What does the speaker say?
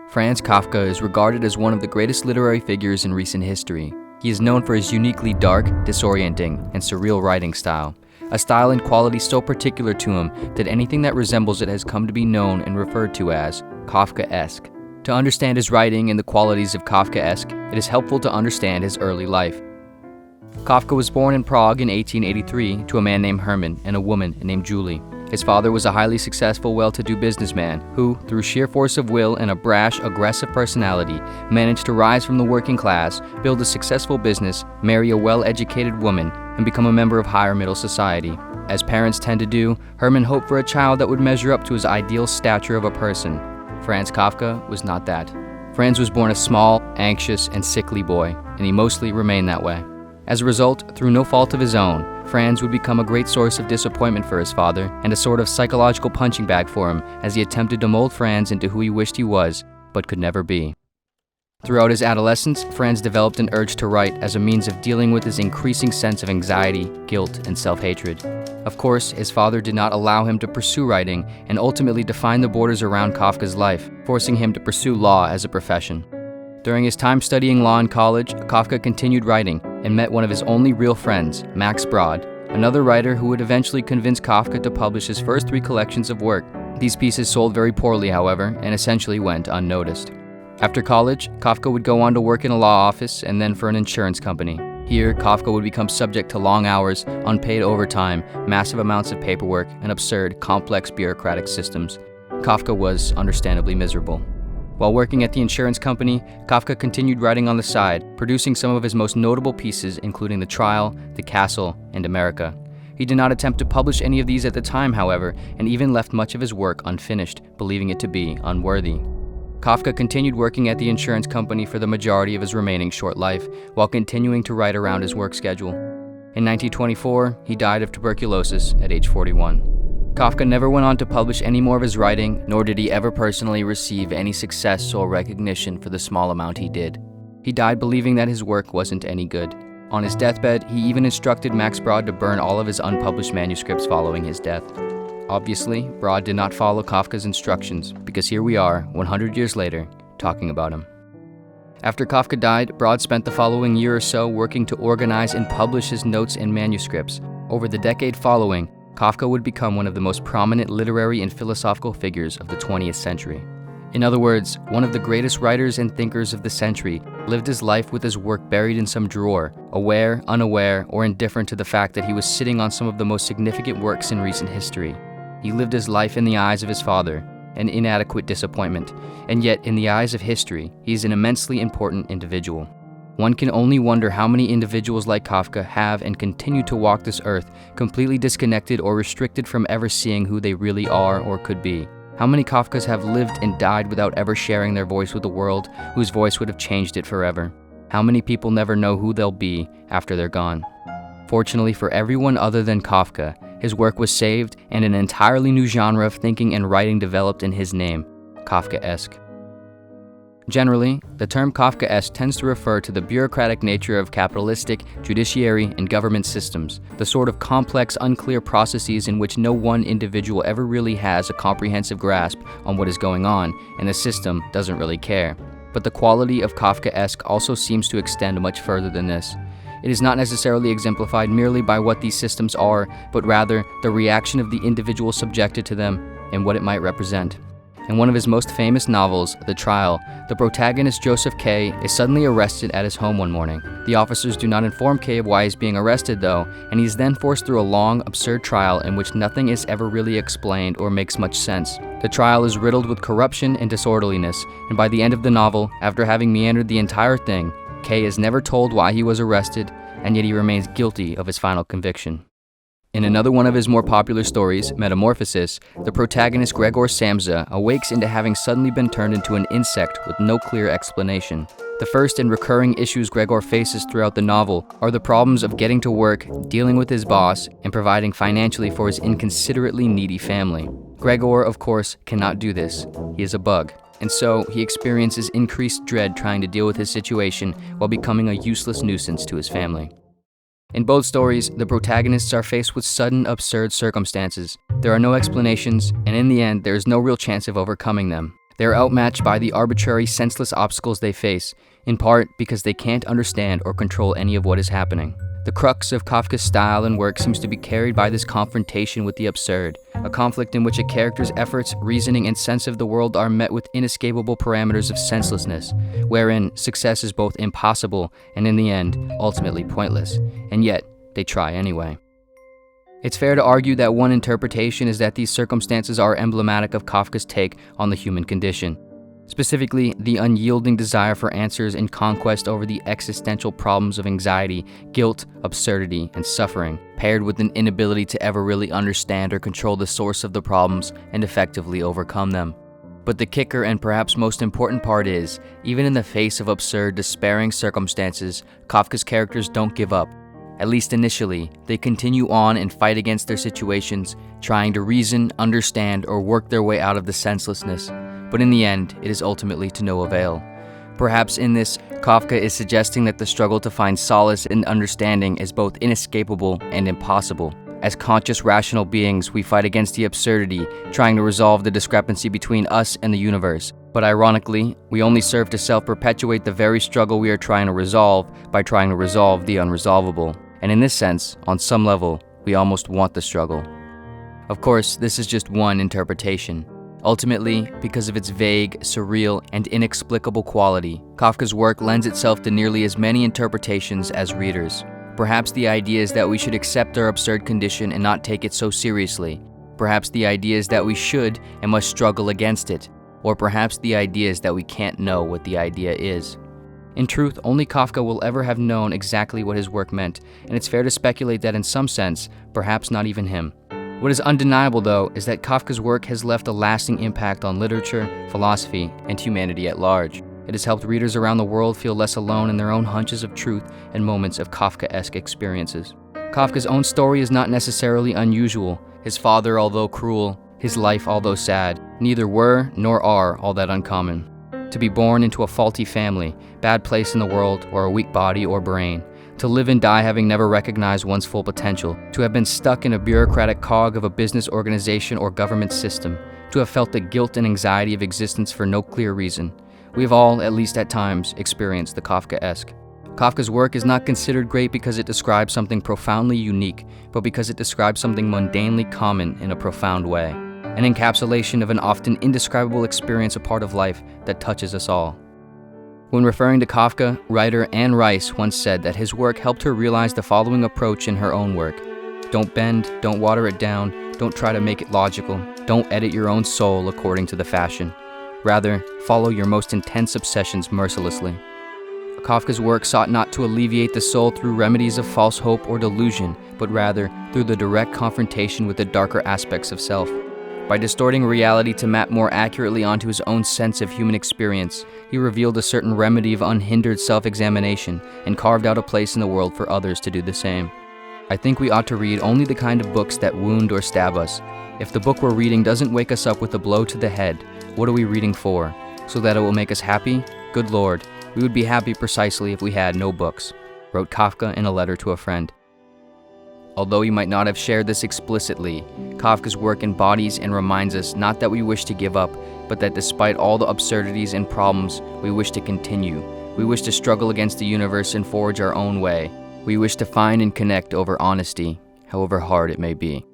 Franz Kafka is regarded as one of the greatest literary figures in recent history. He is known for his uniquely dark, disorienting, and surreal writing style, a style and quality so particular to him that anything that resembles it has come to be known and referred to as Kafkaesque. To understand his writing and the qualities of Kafkaesque, it is helpful to understand his early life. Kafka was born in Prague in 1883 to a man named Hermann and a woman named Julie. His father was a highly successful, well-to-do businessman who, through sheer force of will and a brash, aggressive personality, managed to rise from the working class, build a successful business, marry a well-educated woman, and become a member of higher middle society. As parents tend to do, Hermann hoped for a child that would measure up to his ideal stature of a person. Franz Kafka was not that. Franz was born a small, anxious, and sickly boy, and he mostly remained that way. As a result, through no fault of his own, Franz would become a great source of disappointment for his father and a sort of psychological punching bag for him as he attempted to mold Franz into who he wished he was, but could never be. Throughout his adolescence, Franz developed an urge to write as a means of dealing with his increasing sense of anxiety, guilt, and self-hatred. Of course, his father did not allow him to pursue writing and ultimately defined the borders around Kafka's life, forcing him to pursue law as a profession. During his time studying law in college, Kafka continued writing and met one of his only real friends, Max Brod, another writer who would eventually convince Kafka to publish his first 3 collections of work. These pieces sold very poorly, however, and essentially went unnoticed. After college, Kafka would go on to work in a law office and then for an insurance company. Here, Kafka would become subject to long hours, unpaid overtime, massive amounts of paperwork, and absurd, complex bureaucratic systems. Kafka was understandably miserable. While working at the insurance company, Kafka continued writing on the side, producing some of his most notable pieces including The Trial, The Castle, and America. He did not attempt to publish any of these at the time, however, and even left much of his work unfinished, believing it to be unworthy. Kafka continued working at the insurance company for the majority of his remaining short life, while continuing to write around his work schedule. In 1924, he died of tuberculosis at age 41. Kafka never went on to publish any more of his writing, nor did he ever personally receive any success or recognition for the small amount he did. He died believing that his work wasn't any good. On his deathbed, he even instructed Max Brod to burn all of his unpublished manuscripts following his death. Obviously, Brod did not follow Kafka's instructions, because here we are, 100 years later, talking about him. After Kafka died, Brod spent the following year or so working to organize and publish his notes and manuscripts. Over the decade following, Kafka would become one of the most prominent literary and philosophical figures of the 20th century. In other words, one of the greatest writers and thinkers of the century lived his life with his work buried in some drawer, aware, unaware, or indifferent to the fact that he was sitting on some of the most significant works in recent history. He lived his life in the eyes of his father, an inadequate disappointment, and yet in the eyes of history, he is an immensely important individual. One can only wonder how many individuals like Kafka have and continue to walk this earth completely disconnected or restricted from ever seeing who they really are or could be. How many Kafkas have lived and died without ever sharing their voice with the world, whose voice would have changed it forever? How many people never know who they'll be after they're gone? Fortunately for everyone other than Kafka, his work was saved and an entirely new genre of thinking and writing developed in his name, Kafkaesque. Generally, the term Kafkaesque tends to refer to the bureaucratic nature of capitalistic, judiciary, and government systems, the sort of complex, unclear processes in which no one individual ever really has a comprehensive grasp on what is going on, and the system doesn't really care. But the quality of Kafkaesque also seems to extend much further than this. It is not necessarily exemplified merely by what these systems are, but rather the reaction of the individual subjected to them and what it might represent. In one of his most famous novels, The Trial, the protagonist Joseph K. is suddenly arrested at his home one morning. The officers do not inform K of why he's being arrested though, and he is then forced through a long, absurd trial in which nothing is ever really explained or makes much sense. The trial is riddled with corruption and disorderliness, and by the end of the novel, after having meandered the entire thing, K is never told why he was arrested, and yet he remains guilty of his final conviction. In another one of his more popular stories, Metamorphosis, the protagonist Gregor Samsa awakes into having suddenly been turned into an insect with no clear explanation. The first and recurring issues Gregor faces throughout the novel are the problems of getting to work, dealing with his boss, and providing financially for his inconsiderately needy family. Gregor, of course, cannot do this. He is a bug. And so, he experiences increased dread trying to deal with his situation while becoming a useless nuisance to his family. In both stories, the protagonists are faced with sudden, absurd circumstances. There are no explanations, and in the end, there is no real chance of overcoming them. They are outmatched by the arbitrary, senseless obstacles they face, in part because they can't understand or control any of what is happening. The crux of Kafka's style and work seems to be carried by this confrontation with the absurd, a conflict in which a character's efforts, reasoning, and sense of the world are met with inescapable parameters of senselessness, wherein success is both impossible and, in the end, ultimately pointless, and yet they try anyway. It's fair to argue that one interpretation is that these circumstances are emblematic of Kafka's take on the human condition. Specifically, the unyielding desire for answers and conquest over the existential problems of anxiety, guilt, absurdity, and suffering, paired with an inability to ever really understand or control the source of the problems and effectively overcome them. But the kicker and perhaps most important part is, even in the face of absurd, despairing circumstances, Kafka's characters don't give up. At least initially, they continue on and fight against their situations, trying to reason, understand, or work their way out of the senselessness. But in the end, it is ultimately to no avail. Perhaps in this, Kafka is suggesting that the struggle to find solace in understanding is both inescapable and impossible. As conscious, rational beings, we fight against the absurdity, trying to resolve the discrepancy between us and the universe. But ironically, we only serve to self-perpetuate the very struggle we are trying to resolve by trying to resolve the unresolvable. And in this sense, on some level, we almost want the struggle. Of course, this is just one interpretation. Ultimately, because of its vague, surreal, and inexplicable quality, Kafka's work lends itself to nearly as many interpretations as readers. Perhaps the idea is that we should accept our absurd condition and not take it so seriously. Perhaps the idea is that we should and must struggle against it. Or perhaps the idea is that we can't know what the idea is. In truth, only Kafka will ever have known exactly what his work meant, and it's fair to speculate that in some sense, perhaps not even him. What is undeniable, though, is that Kafka's work has left a lasting impact on literature, philosophy, and humanity at large. It has helped readers around the world feel less alone in their own hunches of truth and moments of Kafkaesque experiences. Kafka's own story is not necessarily unusual. His father, although cruel, his life, although sad, neither were nor are all that uncommon. To be born into a faulty family, bad place in the world, or a weak body or brain. To live and die having never recognized one's full potential. To have been stuck in a bureaucratic cog of a business organization or government system. To have felt the guilt and anxiety of existence for no clear reason. We have all, at least at times, experienced the Kafkaesque. Kafka's work is not considered great because it describes something profoundly unique, but because it describes something mundanely common in a profound way. An encapsulation of an often indescribable experience, a part of life that touches us all. When referring to Kafka, writer Anne Rice once said that his work helped her realize the following approach in her own work. Don't bend, don't water it down, don't try to make it logical, don't edit your own soul according to the fashion. Rather, follow your most intense obsessions mercilessly. Kafka's work sought not to alleviate the soul through remedies of false hope or delusion, but rather through the direct confrontation with the darker aspects of self. By distorting reality to map more accurately onto his own sense of human experience, he revealed a certain remedy of unhindered self-examination and carved out a place in the world for others to do the same. I think we ought to read only the kind of books that wound or stab us. If the book we're reading doesn't wake us up with a blow to the head, what are we reading for? So that it will make us happy? Good Lord, we would be happy precisely if we had no books, wrote Kafka in a letter to a friend. Although he might not have shared this explicitly, Kafka's work embodies and reminds us not that we wish to give up, but that despite all the absurdities and problems, we wish to continue. We wish to struggle against the universe and forge our own way. We wish to find and connect over honesty, however hard it may be.